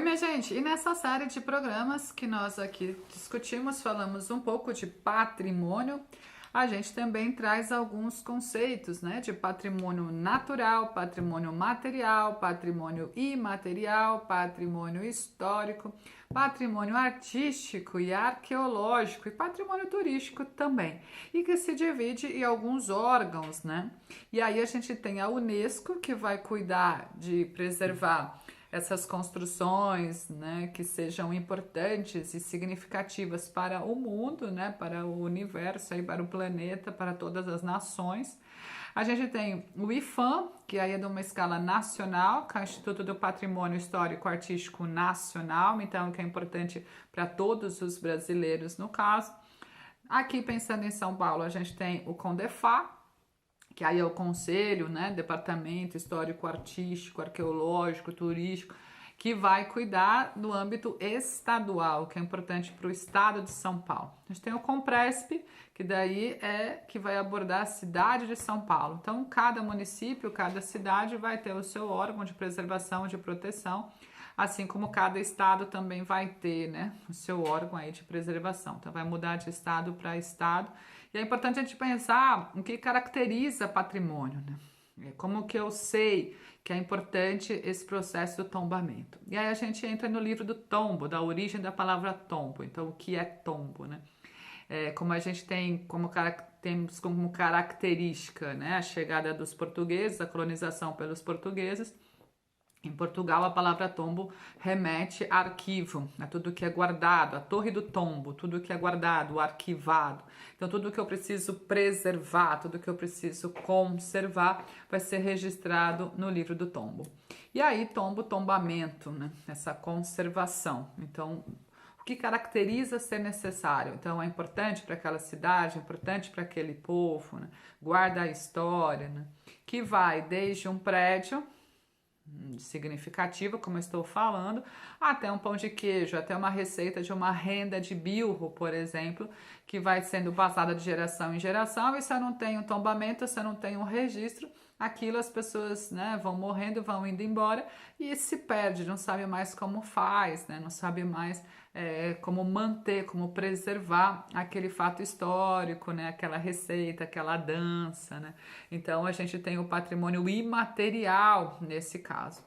minha gente, e nessa série de programas que nós aqui discutimos, falamos um pouco de patrimônio, a gente também traz alguns conceitos, né, de patrimônio natural, patrimônio material, patrimônio imaterial, patrimônio histórico, patrimônio artístico e arqueológico e patrimônio turístico também, e que se divide em alguns órgãos, né? E aí a gente tem a Unesco, que vai cuidar de preservar essas construções, né, que sejam importantes e significativas para o mundo, né, para o universo, aí, para o planeta, para todas as nações. A gente tem o IFAM, que aí é de uma escala nacional, que é o Instituto do Patrimônio Histórico Artístico Nacional, então que é importante para todos os brasileiros no caso. Aqui pensando em São Paulo, a gente tem o CONDEFA, que aí é o conselho, né, departamento histórico, artístico, arqueológico, turístico, que vai cuidar do âmbito estadual, que é importante para o estado de São Paulo. A gente tem o Compresp, que daí é que vai abordar a cidade de São Paulo. Então, cada município, cada cidade vai ter o seu órgão de preservação, de proteção, assim como cada estado também vai ter, né, o seu órgão aí de preservação. Então, vai mudar de estado para estado. E é importante a gente pensar o que caracteriza patrimônio, né? Como que eu sei que é importante esse processo do tombamento. E aí a gente entra no livro do tombo, da origem da palavra tombo. Então, o que é tombo, né? Como a gente temos como característica, né, a chegada dos portugueses, a colonização pelos portugueses. Em Portugal, a palavra tombo remete a arquivo, a tudo que é guardado, a torre do tombo, tudo que é guardado, arquivado. Então, tudo que eu preciso preservar, tudo que eu preciso conservar, vai ser registrado no livro do tombo. E aí, tombo, tombamento, né? Essa conservação. Então, o que caracteriza ser necessário? Então, é importante para aquela cidade, é importante para aquele povo, né? Guarda a história, né? Que vai desde um prédio significativa, como eu estou falando, até um pão de queijo, até uma receita de uma renda de bilro, por exemplo, que vai sendo passada de geração em geração, e se eu não tenho tombamento, se eu não tenho um registro, aquilo as pessoas, né, vão morrendo, vão indo embora e se perde, não sabe mais como faz, né, não sabe mais como manter, como preservar aquele fato histórico, né, aquela receita, aquela dança, né. Então a gente tem o patrimônio imaterial nesse caso.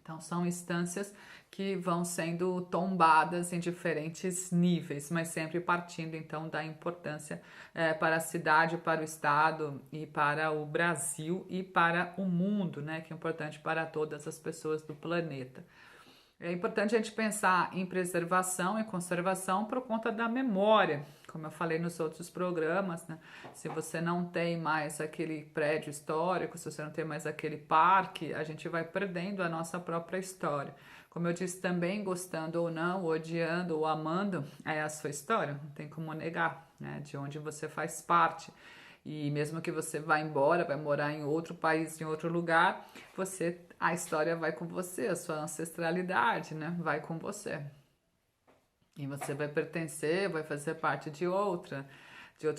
Então, são instâncias que vão sendo tombadas em diferentes níveis, mas sempre partindo então da importância para a cidade, para o estado e para o Brasil e para o mundo, né? Que é importante para todas as pessoas do planeta. É importante a gente pensar em preservação e conservação por conta da memória, como eu falei nos outros programas, né? Se você não tem mais aquele prédio histórico, se você não tem mais aquele parque, a gente vai perdendo a nossa própria história. Como eu disse também, gostando ou não, odiando ou amando, é a sua história, não tem como negar, né? De onde você faz parte. E mesmo que você vá embora, vai morar em outro país, em outro lugar, a história vai com você, a sua ancestralidade, né? Vai com você. E você vai pertencer, vai fazer parte de outro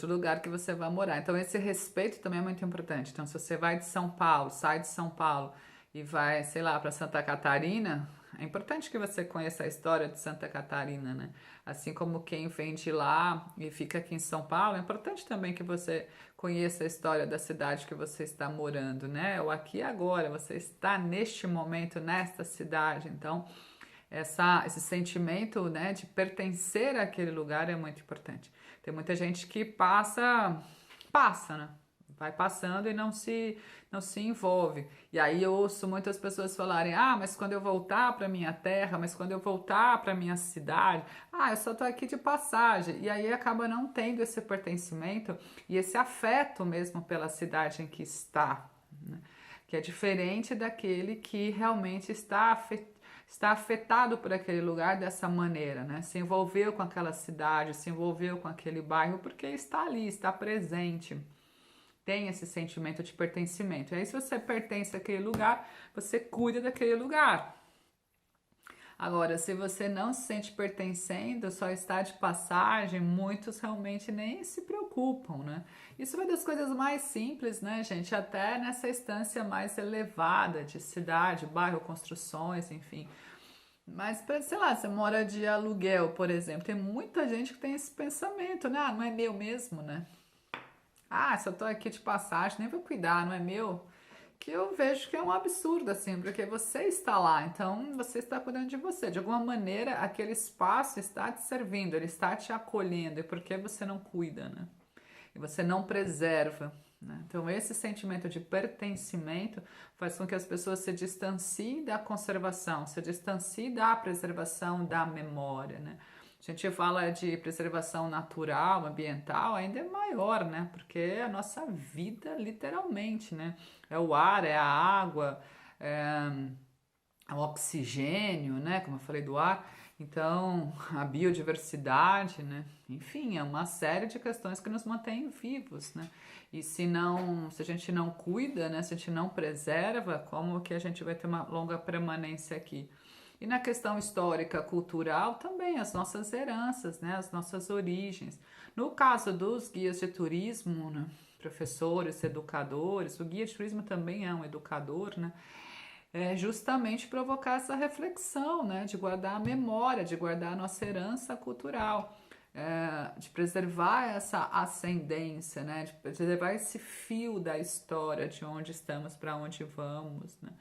lugar que você vai morar. Então esse respeito também é muito importante. Então se você vai de São Paulo, sai de São Paulo e vai, sei lá, para Santa Catarina, é importante que você conheça a história de Santa Catarina, né? Assim como quem vem de lá e fica aqui em São Paulo, é importante também que você conheça a história da cidade que você está morando, né? Ou aqui e agora, você está neste momento, nesta cidade. Então, esse sentimento, né, de pertencer àquele lugar é muito importante. Tem muita gente que passa, né? Vai passando e não se envolve. E aí eu ouço muitas pessoas falarem: ah, mas quando eu voltar para minha terra, mas quando eu voltar para minha cidade, eu só tô aqui de passagem. E aí acaba não tendo esse pertencimento e esse afeto mesmo pela cidade em que está, né? Que é diferente daquele que realmente está afetado por aquele lugar dessa maneira, né? Se envolveu com aquela cidade, se envolveu com aquele bairro, porque está ali, está presente, tem esse sentimento de pertencimento. E aí, se você pertence àquele lugar, você cuida daquele lugar. Agora, se você não se sente pertencendo, só está de passagem, muitos realmente nem se preocupam, né? Isso vai das coisas mais simples, né, gente? Até nessa instância mais elevada de cidade, bairro, construções, enfim. Mas, sei lá, você mora de aluguel, por exemplo, tem muita gente que tem esse pensamento, né? Ah, não é meu mesmo, né? Ah, se eu tô aqui de passagem, nem vou cuidar, não é meu. Que eu vejo que é um absurdo, assim, porque você está lá, então você está cuidando de você. De alguma maneira, aquele espaço está te servindo, ele está te acolhendo, e por que você não cuida, né? E você não preserva, né? Então, esse sentimento de pertencimento faz com que as pessoas se distanciem da conservação, se distanciem da preservação da memória, né? A gente fala de preservação natural, ambiental, ainda é maior, né? Porque é a nossa vida, literalmente, né? É o ar, é a água, é o oxigênio, né? Como eu falei do ar. Então, a biodiversidade, né? Enfim, é uma série de questões que nos mantêm vivos, né? E se a gente não cuida, né? Se a gente não preserva, como que a gente vai ter uma longa permanência aqui? E na questão histórica, cultural, também as nossas heranças, né? As nossas origens. No caso dos guias de turismo, né? Professores, educadores, o guia de turismo também é um educador, né? É justamente provocar essa reflexão, né? De guardar a memória, de guardar a nossa herança cultural, de preservar essa ascendência, né? De preservar esse fio da história, de onde estamos, para onde vamos, né?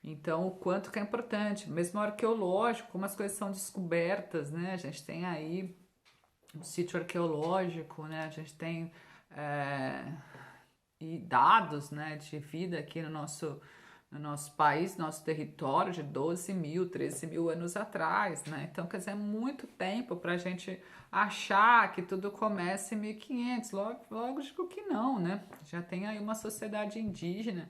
Então, o quanto que é importante, mesmo arqueológico, como as coisas são descobertas, né? A gente tem aí um sítio arqueológico, né? A gente tem é, e dados, né, de vida aqui no nosso país, nosso território de 12 mil, 13 mil anos atrás, né? Então, quer dizer, é muito tempo para a gente achar que tudo começa em 1500. Logo digo que não, né? Já tem aí uma sociedade indígena,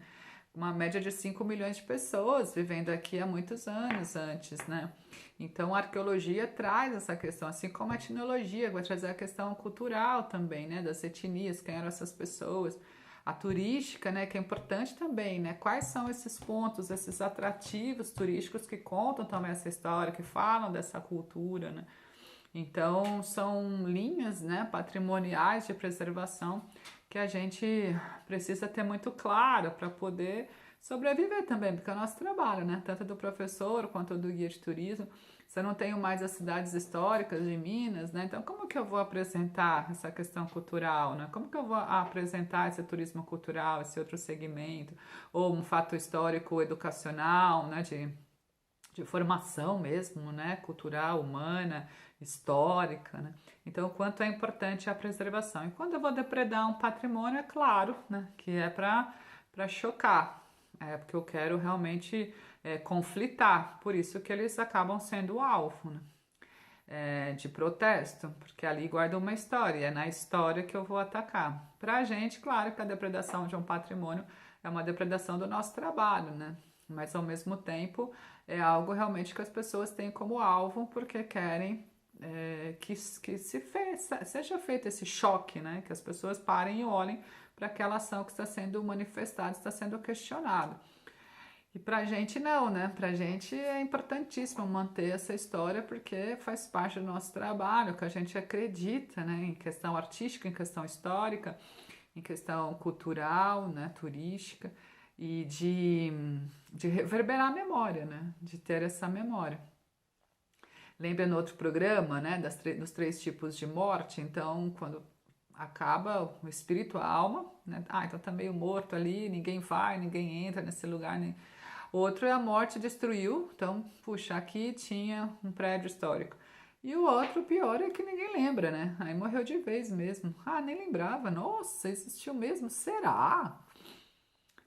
uma média de 5 milhões de pessoas vivendo aqui há muitos anos antes, né? Então a arqueologia traz essa questão, assim como a etnologia vai trazer a questão cultural também, né? Das etnias, quem eram essas pessoas. A turística, né, que é importante também, né? Quais são esses pontos, esses atrativos turísticos que contam também essa história, que falam dessa cultura, né? Então, são linhas, né, patrimoniais de preservação que a gente precisa ter muito claro para poder sobreviver também, porque é o nosso trabalho, né, tanto do professor quanto do guia de turismo. Se eu não tenho mais as cidades históricas de Minas, né, então como que eu vou apresentar essa questão cultural, né? Como que eu vou apresentar esse turismo cultural, esse outro segmento, ou um fato histórico educacional, né, de formação mesmo, né, cultural, humana, histórica, né? Então, o quanto é importante a preservação. E quando eu vou depredar um patrimônio, é claro, né, que é para chocar, é porque eu quero realmente conflitar, por isso que eles acabam sendo alvo, né? De protesto, porque ali guarda uma história, é na história que eu vou atacar. Para a gente, claro que a depredação de um patrimônio é uma depredação do nosso trabalho, né? Mas ao mesmo tempo é algo realmente que as pessoas têm como alvo porque querem seja feito esse choque, né? Que as pessoas parem e olhem para aquela ação que está sendo manifestada, está sendo questionada. E pra gente não, né? Pra gente é importantíssimo manter essa história porque faz parte do nosso trabalho, que a gente acredita, né? Em questão artística, em questão histórica, em questão cultural, né? Turística e de reverberar a memória, né? De ter essa memória. Lembra no outro programa, né? Dos três tipos de morte? Então, quando acaba o espírito, a alma, né? Ah, então tá meio morto ali, ninguém vai, ninguém entra nesse lugar, nem... Outro é a morte destruiu, então, puxa, aqui tinha um prédio histórico. E o outro, pior, é que ninguém lembra, né? Aí morreu de vez mesmo. Ah, nem lembrava. Nossa, existiu mesmo? Será?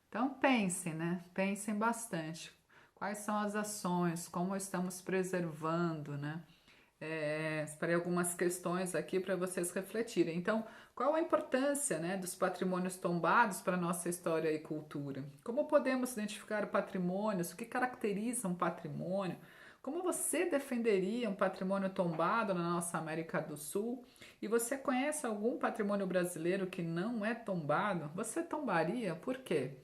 Então pensem, né? Pensem bastante. Quais são as ações? Como estamos preservando, né? Separei algumas questões aqui para vocês refletirem. Então, qual a importância, né, dos patrimônios tombados para a nossa história e cultura? Como podemos identificar patrimônios? O que caracteriza um patrimônio? Como você defenderia um patrimônio tombado na nossa América do Sul? E você conhece algum patrimônio brasileiro que não é tombado? Você tombaria? Por quê?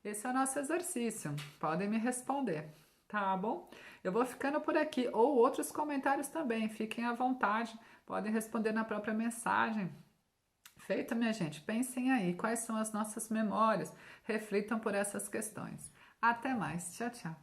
Esse é o nosso exercício. Podem me responder, tá bom? Eu vou ficando por aqui, ou outros comentários também. Fiquem à vontade, podem responder na própria mensagem. Feito, minha gente? Pensem aí quais são as nossas memórias. Reflitam por essas questões. Até mais. Tchau, tchau.